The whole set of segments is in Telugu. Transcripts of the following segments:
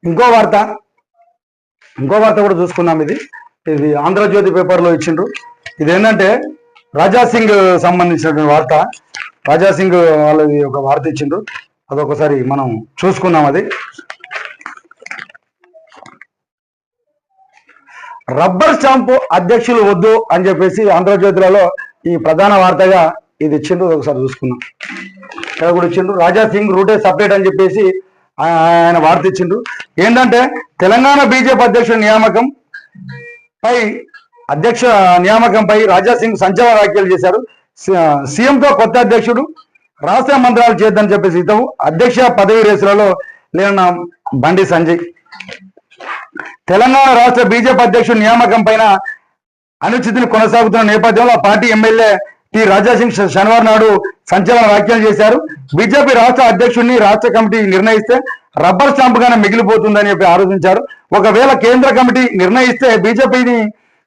ఇంకో వార్త కూడా చూసుకుందాం. ఇది ఆంధ్రజ్యోతి పేపర్లో ఇచ్చిండ్రు. ఇది ఏంటంటే రాజాసింగ్ సంబంధించినటువంటి వార్త. రాజాసింగ్ వాళ్ళది ఒక వార్త ఇచ్చిండ్రు, అదొకసారి మనం చూసుకుందాం. అది రబ్బర్ స్టాంపు అధ్యక్షులు వద్దు అని చెప్పేసి ఆంధ్రజ్యోతిలలో ఈ ప్రధాన వార్తగా ఇది ఇచ్చిండ్రు. ఒకసారి చూసుకుందాం. ఇక్కడ కూడా ఇచ్చిండ్రు, రాజాసింగ్ రూటే సపరేట్ అని చెప్పేసి ఆయన వార్త ఇచ్చిండ్రు. ఏంటంటే తెలంగాణ బీజేపీ అధ్యక్ష నియామకంపై రాజాసింగ్ సంచలన వ్యాఖ్యలు చేశారు. సీఎంతో కొత్త అధ్యక్షుడు రాష్ట్ర మంత్రాలు చేద్దని చెప్పేసి ఇతవు అధ్యక్ష పదవి రేసులలో లేన బండి సంజయ్. తెలంగాణ రాష్ట్ర బీజేపీ అధ్యక్షుడు నియామకం పైన అనిశ్చితిని కొనసాగుతున్న నేపథ్యంలో ఆ పార్టీ ఎమ్మెల్యే టి రాజాసింగ్ శనివారం నాడు సంచలన వ్యాఖ్యలు చేశారు. బీజేపీ రాష్ట్ర అధ్యక్షుడిని రాష్ట్ర కమిటీ నిర్ణయిస్తే రబ్బర్ స్టాంపుగానే మిగిలిపోతుందని చెప్పి ఆరోపించారు. ఒకవేళ కేంద్ర కమిటీ నిర్ణయిస్తే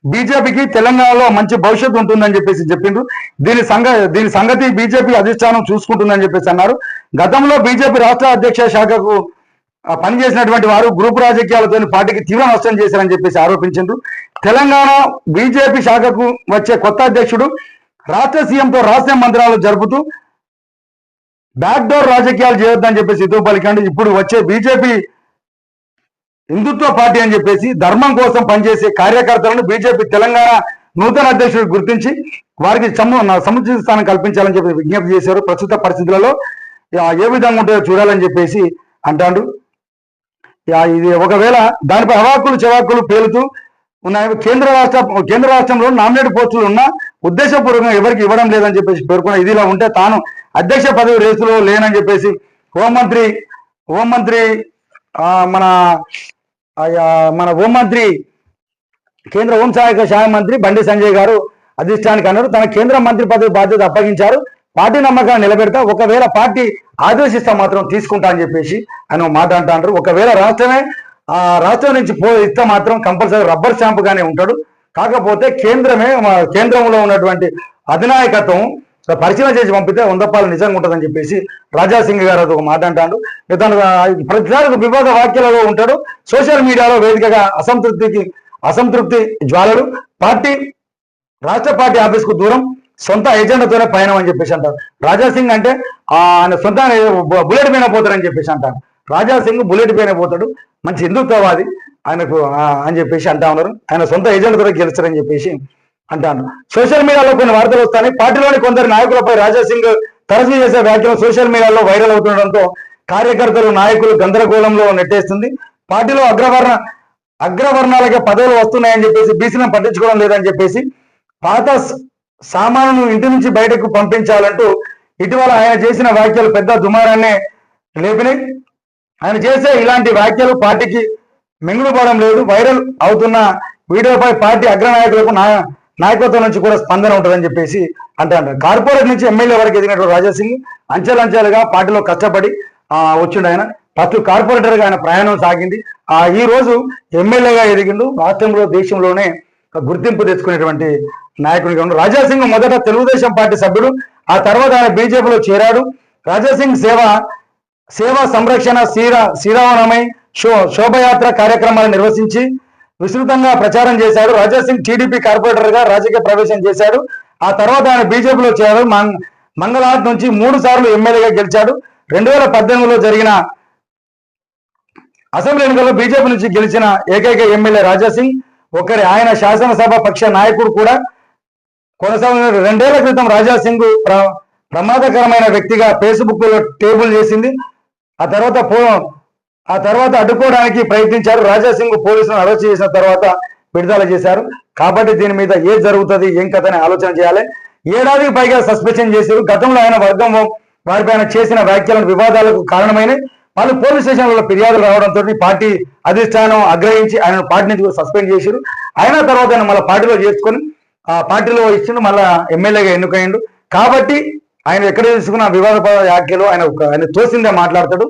బీజేపీకి తెలంగాణలో మంచి భవిష్యత్తు ఉంటుందని చెప్పేసి చెప్పిండ్రు. దీని సంగతి బీజేపీ అధిష్టానం చూసుకుంటుందని చెప్పేసి అన్నారు. గతంలో బీజేపీ రాష్ట్ర అధ్యక్ష శాఖకు పనిచేసినటువంటి వారు గ్రూప్ రాజకీయాలతో పార్టీకి తీవ్ర నష్టం చేశారని చెప్పేసి ఆరోపించారు. తెలంగాణ బీజేపీ శాఖకు వచ్చే కొత్త అధ్యక్షుడు రాష్ట్ర సీఎంతో రహస్య మంత్రాలు జరుపుతూ బ్యాక్డోర్ రాజకీయాలు చేయొద్దని చెప్పేసి ఇదో పలికండి. ఇప్పుడు వచ్చే బీజేపీ హిందుత్వ పార్టీ అని చెప్పేసి ధర్మం కోసం పనిచేసే కార్యకర్తలను బీజేపీ తెలంగాణ నూతన అధ్యక్షుడు గుర్తించి వారికి సముచిత స్థానం కల్పించాలని చెప్పి విజ్ఞప్తి చేశారు. ప్రస్తుత పరిస్థితులలో ఏ విధంగా ఉంటుందో చూడాలని చెప్పేసి అంటాడు. ఇది ఒకవేళ దానిపై అవాక్కులు చెవాక్కులు పేలుతూ ఉన్నాయి. కేంద్ర రాష్ట్రంలో నామినేట్ పోస్టులు ఉన్నా ఉద్దేశపూర్వకంగా ఎవరికి ఇవ్వడం లేదని చెప్పేసి పేర్కొన్న. ఇదిలా ఉంటే తాను అధ్యక్ష పదవి రేసులో లేనని చెప్పేసి హోంమంత్రి కేంద్ర హోంశాఖ మంత్రి బండి సంజయ్ గారు అధిష్టానికి అన్నారు. తన కేంద్ర మంత్రి పదవి బాధ్యత అప్పగించారు. పార్టీ నమ్మకాన్ని నిలబెడతా, ఒకవేళ పార్టీ ఆదేశిస్తా మాత్రం తీసుకుంటా అని చెప్పేసి ఆయన మాట అంటారు. ఒకవేళ రాష్ట్రం నుంచి ఇస్తే మాత్రం కంపల్సరీ రబ్బర్ స్టాంపుగానే ఉంటాడు. కాకపోతే కేంద్రంలో ఉన్నటువంటి అధినాయకత్వం పరిశీలన చేసి పంపితే 100 రూపాయలు నిజంగా ఉంటుందని చెప్పేసి రాజాసింగ్ గారు అది ఒక మాట అంటాడు. తను ప్రతిసారి వివాద వాక్యాలలో ఉంటాడు. సోషల్ మీడియాలో వేదికగా అసంతృప్తి జ్వాలలు, రాష్ట్ర పార్టీ ఆఫీస్కు దూరం, సొంత ఎజెండాతోనే పయనం అని చెప్పేసి అంటారు. రాజాసింగ్ అంటే ఆయన సొంత బుల్లెట్ పైన పోతాడని చెప్పేసి అంటారు. రాజాసింగ్ బుల్లెట్ పైన పోతాడు, మంచి హిందుత్వవాది ఆయనకు అని చెప్పేసి అంటా ఉన్నారు. ఆయన సొంత ఎజెండాతో గెలుస్తారని చెప్పేసి అంటాను. సోషల్ మీడియాలో కొన్ని వార్తలు వస్తాయి. పార్టీలోని కొందరు నాయకులపై రాజాసింగ్ తరచూ చేసే వ్యాఖ్యలు సోషల్ మీడియాలో వైరల్ అవుతుండడంతో కార్యకర్తలు నాయకులు గందరగోళంలో నెట్టేస్తుంది. పార్టీలో అగ్రవర్ణాలకే పదవులు వస్తున్నాయని చెప్పేసి బీసీలను పట్టించుకోవడం లేదని చెప్పేసి పాత సామాను ఇంటి నుంచి బయటకు పంపించాలంటూ ఇటీవల ఆయన చేసిన వ్యాఖ్యలు పెద్ద దుమారాన్నే లేపినాయి. ఆయన చేసే ఇలాంటి వ్యాఖ్యలు పార్టీకి మింగుడుపడడం లేదు. వైరల్ అవుతున్న వీడియోపై పార్టీ అగ్రనాయకులకు నాయకత్వం నుంచి కూడా స్పందన ఉంటుందని చెప్పేసి అంటారు. కార్పొరేట్ నుంచి ఎమ్మెల్యే వరకు ఎదిగినటువంటి రాజాసింగ్ అంచెలంచెలుగా పార్టీలో కష్టపడి వచ్చిండు. ఆయన ఫస్ట్ కార్పొరేటర్గా ఆయన ప్రయాణం సాగింది. ఈ రోజు ఎమ్మెల్యేగా ఎదిగిండు. రాష్ట్రంలో దేశంలోనే గుర్తింపు తెచ్చుకునేటువంటి నాయకుడిగా ఉన్నాడు. రాజాసింగ్ మొదట తెలుగుదేశం పార్టీ సభ్యుడు, ఆ తర్వాత ఆయన బీజేపీలో చేరాడు. రాజాసింగ్ సేవా సంరక్షణ శ్రీరామనమై శోభయాత్ర కార్యక్రమాలు నిర్వహించి విస్తృతంగా ప్రచారం చేశాడు. రాజాసింగ్ టీడీపీ కార్పొరేటర్ గా రాజకీయ ప్రవేశం చేశాడు. ఆ తర్వాత ఆయన బీజేపీలో చేరాడు. మంగళహాట్ నుంచి 3 సార్లు ఎమ్మెల్యేగా గెలిచాడు. 2018లో జరిగిన అసెంబ్లీ ఎన్నికల్లో బీజేపీ నుంచి గెలిచిన ఏకైక ఎమ్మెల్యే రాజాసింగ్ ఒకరి. ఆయన శాసనసభ పక్ష నాయకుడు కూడా కొనసాగిన. 2 ఏళ్ల క్రితం రాజాసింగ్ ప్రమాదకరమైన వ్యక్తిగా ఫేస్బుక్ లో టేబుల్ చేసింది. ఆ తర్వాత అడ్డుకోవడానికి ప్రయత్నించారు. రాజాసింగ్ పోలీసులను అరెస్ట్ చేసిన తర్వాత విడుదల చేశారు. కాబట్టి దీని మీద ఏం జరుగుతుంది, ఏం కథని ఆలోచన చేయాలి. 7 ఏళ్లకు పైగా సస్పెన్షన్ చేశారు. గతంలో ఆయన వర్గం వారిపైన చేసిన వ్యాఖ్యలను వివాదాలకు కారణమైన వాళ్ళు పోలీస్ స్టేషన్లలో ఫిర్యాదులు రావడంతో పార్టీ అధిష్టానం ఆగ్రహించి ఆయన పార్టీ నుంచి కూడా సస్పెండ్ చేశారు. అయిన తర్వాత ఆయన మళ్ళీ పార్టీలో చేసుకొని పార్టీలో ఇచ్చిండు, మళ్ళీ ఎమ్మెల్యేగా ఎన్నికయ్యిండు. కాబట్టి ఆయన ఎక్కడ తీసుకున్న వివాదపర వ్యాఖ్యలు ఆయన తోసిందే మాట్లాడతాడు.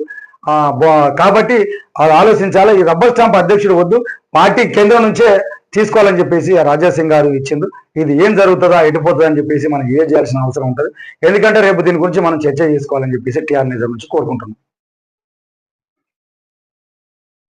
కాబట్టి అది ఆలోచించాలి. ఈ రబ్బర్ స్టాంప్ అధ్యక్షుడు వద్దు, పార్టీ కేంద్రం నుంచే తీసుకోవాలని చెప్పేసి రాజాసింగ్ గారు ఇచ్చిండు. ఇది ఏం జరుగుతుందా, ఎటుపోతుందా అని చెప్పేసి మనం చేయాల్సిన అవసరం ఉంటుంది. ఎందుకంటే రేపు దీని గురించి మనం చర్చ చేసుకోవాలని చెప్పేసి టీఆర్ నిజం నుంచి కోరుకుంటున్నాం.